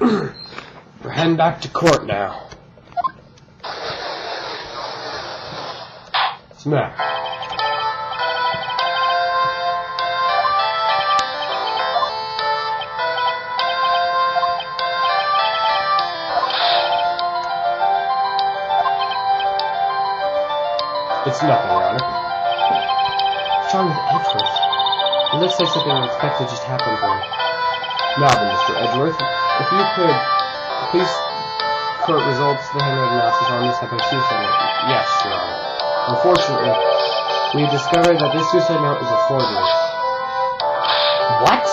We're heading back to court now. What's the matter? It's nothing, Your Honor. What's wrong with Edgeworth? It looks like something unexpected just happened to him. Now then, Mr. Edgeworth, if you could please court results the handwriting analysis on this type of suicide note. Yes, Your Honor. Unfortunately, we discovered that this suicide note is a forgery. What?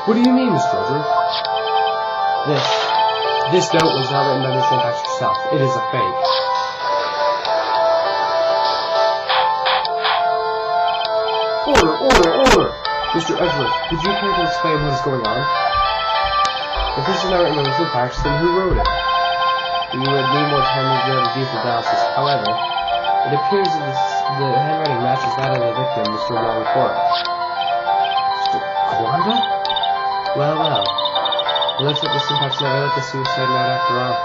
What do you mean, Mr. Edgeworth? This note was not written by Miss St. Patrick herself. It is a fake. Order! Mr. Edgeworth, would you care to explain what is going on? If this is not written by Miss St. Patrick, then who wrote it? You would need more time to do a deeper analysis. However, it appears that the handwriting matches that of the victim, Mr. Wong Korda. Mr. Korda? Well. It looks like the syntax never let the suicide note after all.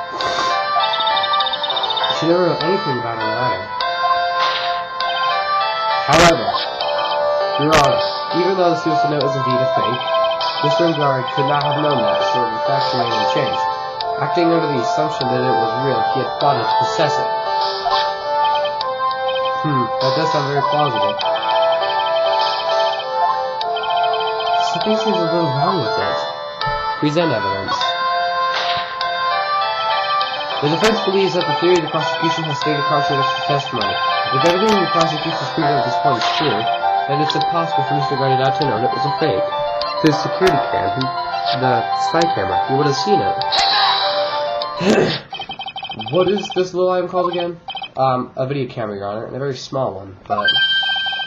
She never wrote anything about her writing. However, Your Honor, even though the suicide note is indeed a fake, Mr. Ngard could not have known that sort of fact remained unchanged. Acting under the assumption that it was real, he had plotted to possess it. That does sound very plausible. Something seems a little wrong with it. Present evidence. The defense believes that the theory of the prosecution has stated contradicts the testimony. If everything the prosecution has proven at this point is true, then it's impossible for Mr. Gardy not to know it was a fake. His security cam, the spy camera, he would have seen it. What is this little item called again? A video camera, Your Honor, and a very small one, but...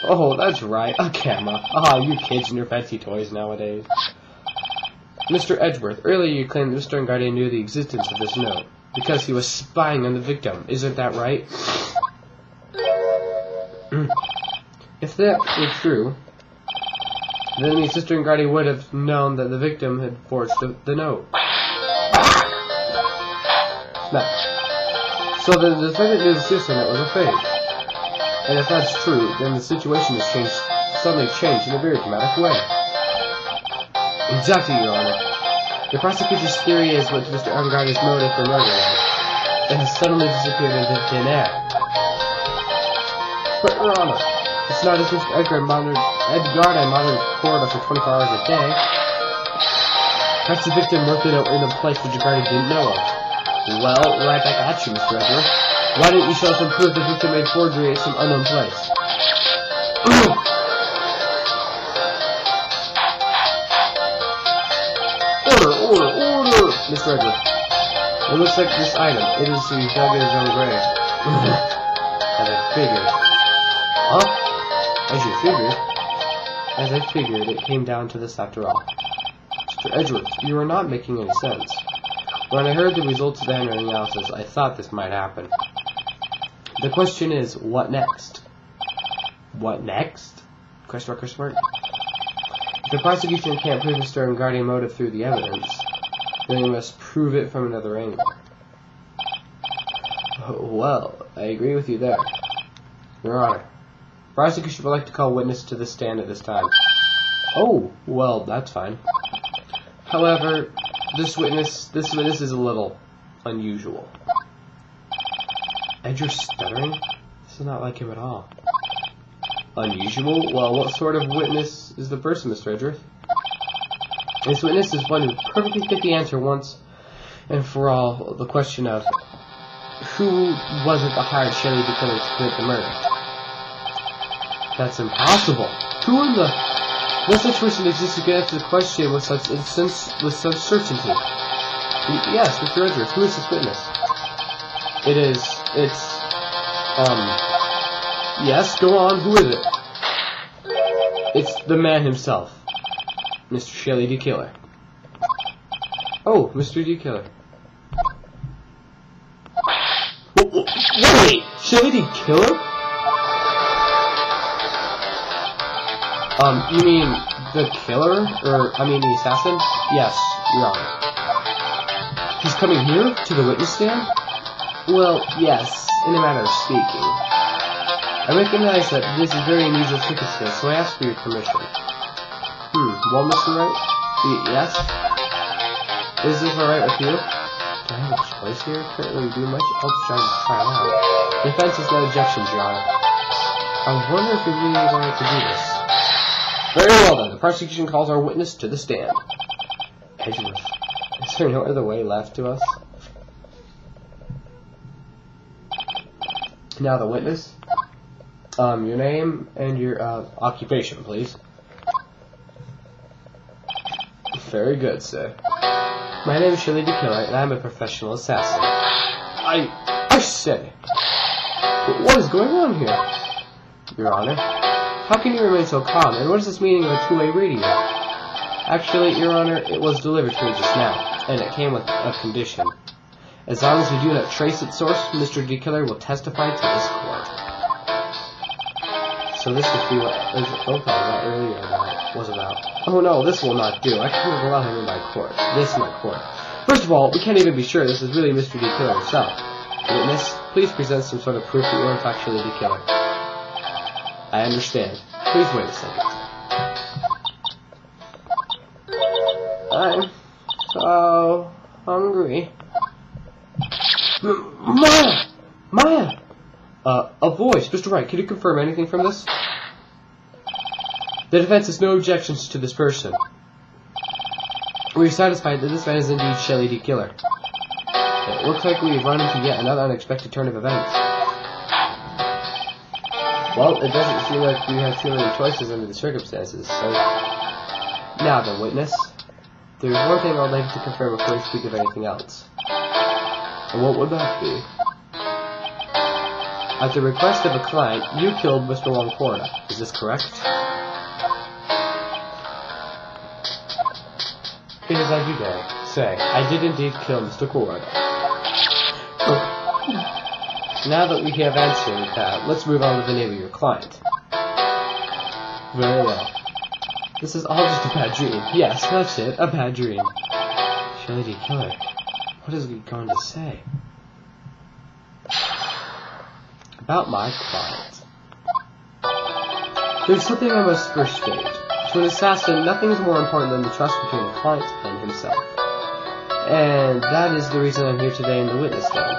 Oh, that's right, a camera. You kids and your fancy toys nowadays. Mr. Edgeworth, earlier you claimed that Mr. Ngard knew the existence of this note, because he was spying on the victim. Isn't that right? If that were true, then the Sister Ngard would have known that the victim had forged the note. So the defendant knew the suicide note was a fake. And if that's true, then the situation has suddenly changed in a very dramatic way. Exactly, Your Honor. The prosecution's theory is what Mr. Ngard's motive for murder was. It has suddenly disappeared into thin air. But, Your Honor, it's not as if Edgard monitored Korda for 24 hours a day. Perhaps the victim wrote the note in a place which Edgard didn't know of. Well, right back at you, Mr. Edgeworth. Why didn't you show some proof the victim made forgery at some unknown place? Order! Mr. Edgeworth. It looks like this item. It is the dug in his own grave. As I figured. Huh? As you figured? As I figured, it came down to this after all. Mr. Edgeworth, you are not making any sense. When I heard the results of the handwriting analysis, I thought this might happen. The question is, what next? What next? Question mark. If the prosecution can't prove Mr. Ngard's motive through the evidence, then they must prove it from another angle. Well, I agree with you there. Your Honor, the prosecution would like to call witness to the stand at this time. Oh, well, that's fine. However, this witness is a little unusual. Edgar stuttering? This is not like him at all. Unusual? Well, what sort of witness is the person, Mr. Edgeworth? This witness is one who perfectly fit the answer once and for all the question of who was it that hired Shelley to commit the murder? That's impossible. Who in the... No such person exists who can answer the question with such certainty. Yes, Mr. Edgeworth, who is this witness? Yes, go on, who is it? It's the man himself. Mr. Shelley D. Killer. Oh, Mr. D. Killer. Wait, Shelley D. Killer? You mean the killer? I mean the assassin? Yes, Your Honor. He's coming here? To the witness stand? Well, yes, in a manner of speaking. I recognize that this is very unusual circumstance, so I ask for your permission. Well, Mr. Wright? Yes? Is this alright with you? Do I have a choice here? Can't really do much. I'll just try it out. Defense has no objections, Your Honor. I wonder if we really wanted to do this. Very well then, the prosecution calls our witness to the stand. Edgeworth. Is there no other way left to us? Now the witness. Your name and your occupation, please. Very good, sir. My name is Shirley DeKiller, and I'm a professional assassin. I say, what is going on here? Your Honor, how can you remain so calm, and what is this meaning of a two-way radio? Actually, Your Honor, it was delivered to me just now, and it came with a condition. As long as we do not trace its source, Mr. DeKiller will testify to this court. So this would be what the phone call about earlier was about. Oh no, this will not do. I can't allow him in my court. This is my court. First of all, we can't even be sure this is really Mr. DeKiller himself. Witness, please present some sort of proof that you're in fact Shirley DeKiller. I understand. Please wait a second. I'm so hungry. Maya! Maya! A voice. Mr. Wright, can you confirm anything from this? The defense has no objections to this person. We are satisfied that this man is indeed Shirley DeKiller. It looks like we've run into yet another unexpected turn of events. Well, it doesn't seem like we have too many choices under the circumstances, so... Now then, witness. There's one thing I'd like to confirm before we speak of anything else. And what would that be? At the request of a client, you killed Mr. Longporta. Is this correct? It is as you dare say. I did indeed kill Mr. Corda. Now that we have answered that, let's move on to the name of your client. Very well. This is all just a bad dream. Yes, that's it, a bad dream. Shirley DeKiller. What is he going to say? About my client. There's something I must first state. To an assassin, nothing is more important than the trust between the client and himself. And that is the reason I'm here today in the witness stand.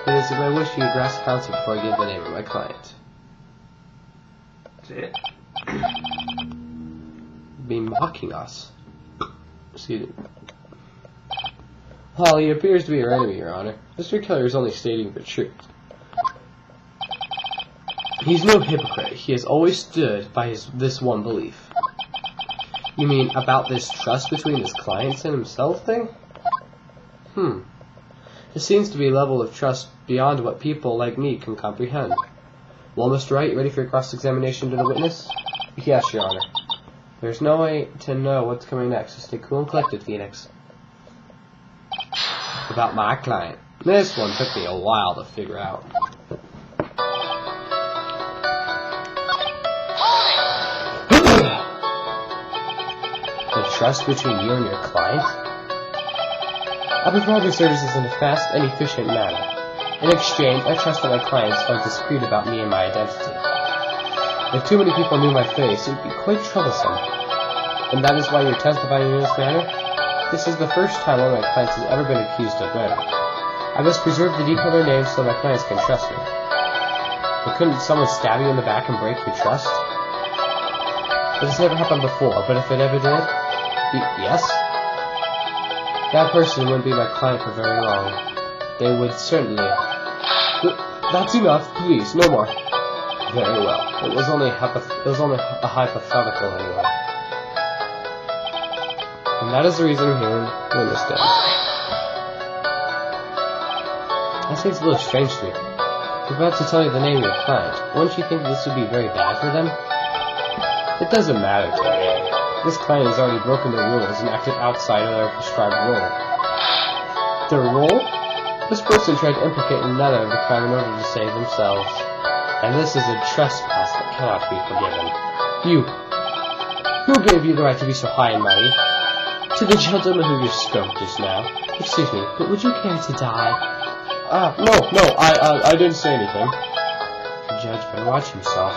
It is my wish you grasp counsel before I give the name of my client. That's it. Be mocking us. Excuse me. Well, he appears to be your enemy, Your Honor. Mr. Keller is only stating the truth. He's no hypocrite. He has always stood by this one belief. You mean about this trust between his clients and himself thing? It seems to be a level of trust beyond what people like me can comprehend. Well, Mr. Wright, you ready for your cross-examination to the witness? Yes, Your Honor. There's no way to know what's coming next, so stay cool and collected, Phoenix. About my client. This one took me a while to figure out. The trust between you and your client? I provide your services in a fast and efficient manner. In exchange, I trust that my clients are discreet about me and my identity. If too many people knew my face, it would be quite troublesome. And that is why you're testifying in this manner? This is the first time one of my clients has ever been accused of murder. I must preserve the DeKiller name so my clients can trust me. But couldn't someone stab you in the back and break your trust? This has never happened before, but if it ever did... Yes? That person wouldn't be my client for very long. They would certainly... That's enough, please, no more. Very well. It was only a hypothetical anyway. And that is the reason I'm here in witness stand. That seems a little strange to me. You're about to tell me the name of your client. Wouldn't you think this would be very bad for them? It doesn't matter to me. This client has already broken the rules and acted outside of their prescribed role. Their role? This person tried to implicate another in the crime in order to save themselves. And this is a trespass that cannot be forgiven. You! Who gave you the right to be so high and mighty? To the gentleman who you spoke just now. Excuse me, but would you care to die? No, I didn't say anything. The judge better watch himself.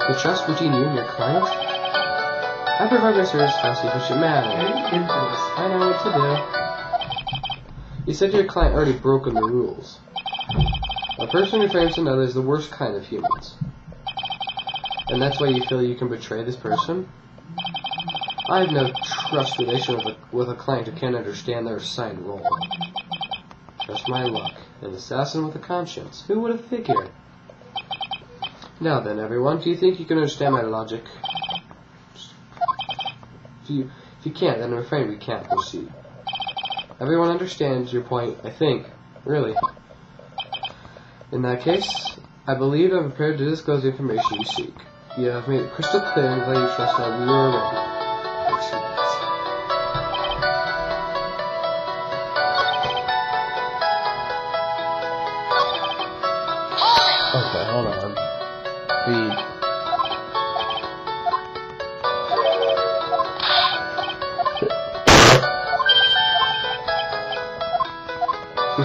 The trust between you and your client? I provide my service fast if it should matter. I know what to do. You said your client already broken the rules. A person who frames another is the worst kind of humans. And that's why you feel you can betray this person? I have no trust relation with a client who can't understand their assigned role. Just my luck. An assassin with a conscience. Who would have figured? Now then, everyone, do you think you can understand my logic? If you can't, then I'm afraid we can't proceed. Everyone understands your point, I think. Really. In that case, I believe I'm prepared to disclose the information you seek. You have made it crystal clear and glad you trust that we are ready. Okay, hold on.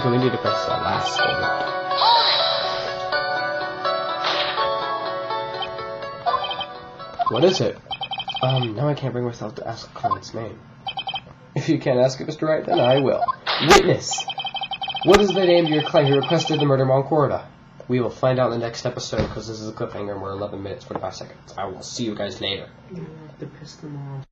We need to press the last one. What is it? Now I can't bring myself to ask the client's name. If you can't ask it, Mr. Wright, then I will. Witness! What is the name of your client who requested the murder Moncorda? We will find out in the next episode, because this is a cliffhanger and we're 11 minutes, 45 seconds. I will see you guys later. You have to piss them off.